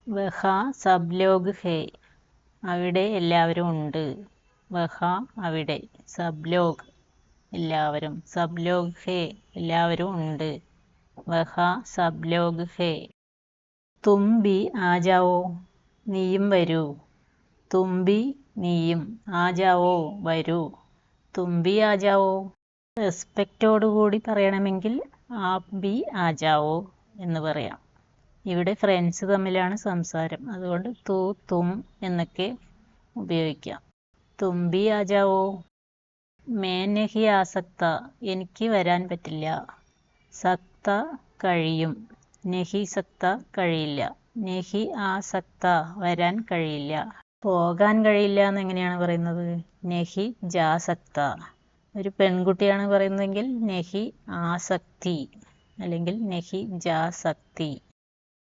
വഹ sub log ഹേ, അവിടെ എല്ലാവരും ഉണ്ട്. വഹ അവിടെ, സബ് ലോഗ് എല്ലാവരും, സബ് ലോഗ് ഹേ എല്ലാവരും ഉണ്ട്. വഹ സബ് ലോഗ് ഹേ. തും ഭി ആ ജാവോ, നീയും വരൂ. തും ഭി നീയും, ആ ജാവോ വരൂ. തും ഭി ആ ജാവോ. റെസ്പെക്റ്റോടുകൂടി പറയണമെങ്കിൽ ആപ് ഭി ആ ജാവോ എന്ന് പറയാം. ഇവിടെ ഫ്രണ്ട്സ് തമ്മിലാണ് സംസാരം, അതുകൊണ്ട് തു തും എന്നൊക്കെ ഉപയോഗിക്കാം. തും ഭി ആ ജാവോ. മേ നഹി ആ സക്ത, എനിക്ക് വരാൻ പറ്റില്ല. സക്ത കഴിയും, നഹി സക്ത കഴിയില്ല. നഹി ആ സക്ത വരാൻ കഴിയില്ല. പോകാൻ കഴിയില്ല എന്ന് എങ്ങനെയാണ് പറയുന്നത്? നഹി ജാ സക്ത. ഒരു പെൺകുട്ടിയാണ് പറയുന്നതെങ്കിൽ നഹി ആസക്തി അല്ലെങ്കിൽ നഹി ജാ സക്തി.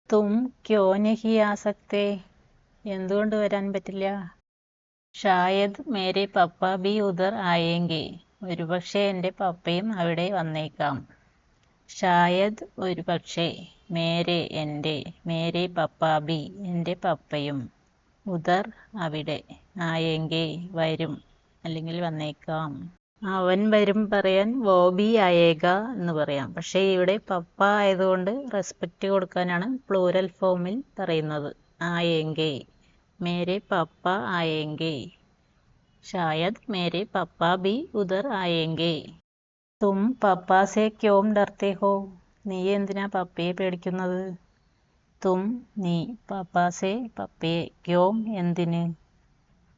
തും ക്യോ നഹി ആ സക്തേ, എന്തുകൊണ്ട് വരാൻ പറ്റില്ല? ഷായദ് മേരെ പപ്പ ഭി ഉദർ ആയേങ്കെ, ഒരുപക്ഷെ എൻ്റെ പപ്പയും അവിടെ വന്നേക്കാം. ഷായദ് ഒരുപക്ഷെ, മേരെ എൻ്റെ, മേരെ പപ്പ ഭി എൻ്റെ പപ്പയും, ഉദർ അവിടെ, ആയേങ്കെ വരും അല്ലെങ്കിൽ വന്നേക്കാം. അവൻ വരും പറയാൻ വോ ഭി ആയേഗ എന്ന് പറയാം. പക്ഷേ ഇവിടെ പപ്പ ആയതുകൊണ്ട് റെസ്പെക്റ്റ് കൊടുക്കാനാണ് പ്ലൂരൽ ഫോമിൽ പറയുന്നത്. ആയേങ്കെ, മേരെ പപ്പ ആയേങ്കെ. ഷായദ് മേരെ പപ്പ ഭി ഉദർ ആയേങ്കെ. തും പപ്പാ സെ ക്യോം ഡർത്തെ ഹോ, നീ എന്തിനാ പപ്പയെ പേടിക്കുന്നത്? തും നീ, പപ്പാസെ പപ്പയെ, ക്യോം എന്തിന്,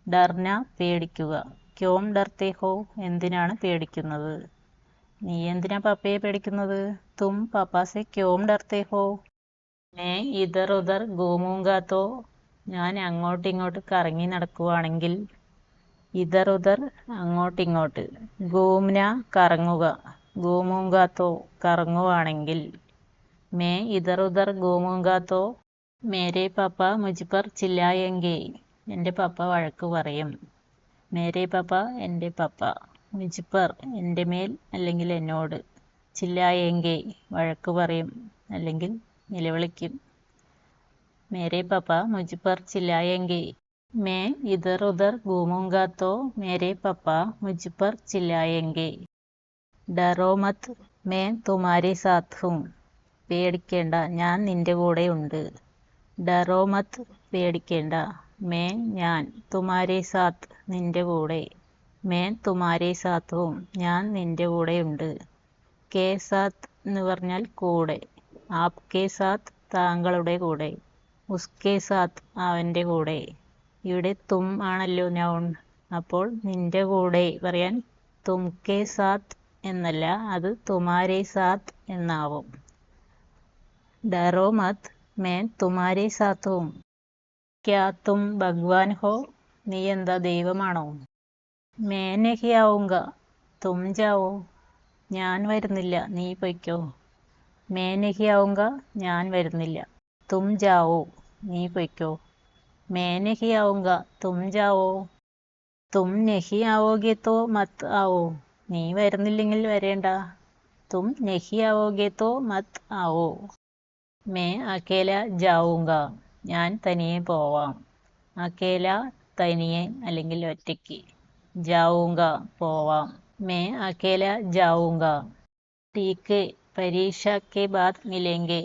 ഡർന പേടിക്കുക, ക്യോം ഡർത്തെ ഹോ എന്തിനാണ് പേടിക്കുന്നത്. നീ എന്തിനാ പപ്പയെ പേടിക്കുന്നത്? തും പപ്പാസെ ക്യോം ഡർത്തെ ഹോ. മേ ഇധർ ഉധർ ഘൂമൂംഗാ തോ, ഞാൻ അങ്ങോട്ടിങ്ങോട്ട് കറങ്ങി നടക്കുവാണെങ്കിൽ. ഇധർ ഉധർ അങ്ങോട്ടിങ്ങോട്ട്, ഘൂംന കറങ്ങുക, ഘൂമൂംഗാ തോ കറങ്ങുവാണെങ്കിൽ. മേ ഇധർ ഉധർ ഘൂമൂംഗാ തോ മേരെ പപ്പ മുझ് പർ ചില്ലായെങ്കെ, എൻ്റെ പപ്പ വഴക്ക് പറയും. മേരെ പപ്പ എൻ്റെ പപ്പ, മുझ് പർ എൻ്റെ മേൽ അല്ലെങ്കിൽ എന്നോട്, ചില്ലായെങ്കെ വഴക്ക് പറയും അല്ലെങ്കിൽ നിലവിളിക്കും. മേരെ പപ്പ മുझ് പർ ചില്ലായെങ്കെ. മേ ഇധർ ഉധർ ഘൂമൂംഗാ തോ മേരെ പപ്പ മുझ് പർ ചില്ലായെങ്കെ. ഡറോ മത് മേ തുമാരെ സാത്ത് ഹൂം, പേടിക്കേണ്ട ഞാൻ നിന്റെ കൂടെ ഉണ്ട്. ഡറോ മത് പേടിക്കേണ്ട, മേ ഞാൻ, തുമാരെ സാത്ത് നിന്റെ കൂടെ, മേ തുമാരെ സാത്ത് ഹൂം ഞാൻ നിന്റെ കൂടെ ഉണ്ട്. കെ സാത്ത് എന്ന് പറഞ്ഞാൽ കൂടെ, ആപ്കെ സാത്ത് താങ്കളുടെ കൂടെ, ഉസ്കെ സാത്ത് അവൻ്റെ കൂടെ. ഇവിടെ തും ആണല്ലോ നൗൺ, അപ്പോൾ നിന്റെ കൂടെ പറയാൻ തുംകെ സാത്ത് എന്നല്ല, അത് തുമാരെ സാത്ത് എന്നാവും. ഡറോ മത് മേ തുമാരെ സാത്ത് ഹൂം. ക്യാ തും ഭഗവാൻ ഹോ, നീ എന്താ ദൈവമാണോ? മേ നഹി ആവുങ്ക, തും ജാവോ, ഞാൻ വരുന്നില്ല നീ പൊയ്ക്കോ. മേ നഹി ആവുങ്ക, ഞാൻ വരുന്നില്ല. തും ജാവോ, നീ പൊയ്ക്കോ. മേ നഹി ആവുങ്ക, തും ജാവോ. തും നഹി ആവോഗെ തോ മത് ആവോ, നീ വരുന്നില്ലെങ്കിൽ വരേണ്ട. തും നഹി ആവോഗെ തോ മത് ആവോ. മേ അക്കേല ജാവുങ്ക, ഞാൻ തനിയെ പോവാം. അക്കേല തനിയെ അല്ലെങ്കിൽ ഒറ്റയ്ക്ക്, ജാവുങ്ക പോവാം. മേ അക്കേല ജാവുങ്ക. ടീക്ക് പരീക്ഷ കെ ബാദ് മിലേങ്കെ,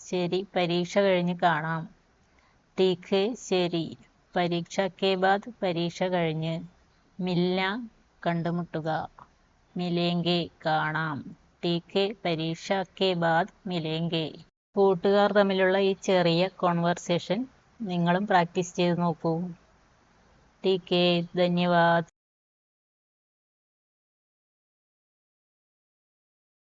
ശരി പരീക്ഷ കഴിഞ്ഞ് കാണാം. ടീക്ക് ശരി, പരീക്ഷ കെ ബാദ് പരീക്ഷ കഴിഞ്ഞ്, മിൽന കണ്ടുമുട്ടുക, മിലേങ്കെ കാണാം. ടീക്ക് പരീക്ഷ കെ ബാദ് മിലേങ്കെ. കൂട്ടുകാർ തമ്മിലുള്ള ഈ ചെറിയ കോൺവെർസേഷൻ നിങ്ങളും പ്രാക്ടീസ് ചെയ്ത് നോക്കൂ. ടീക്ക് ധന്യവാദ്.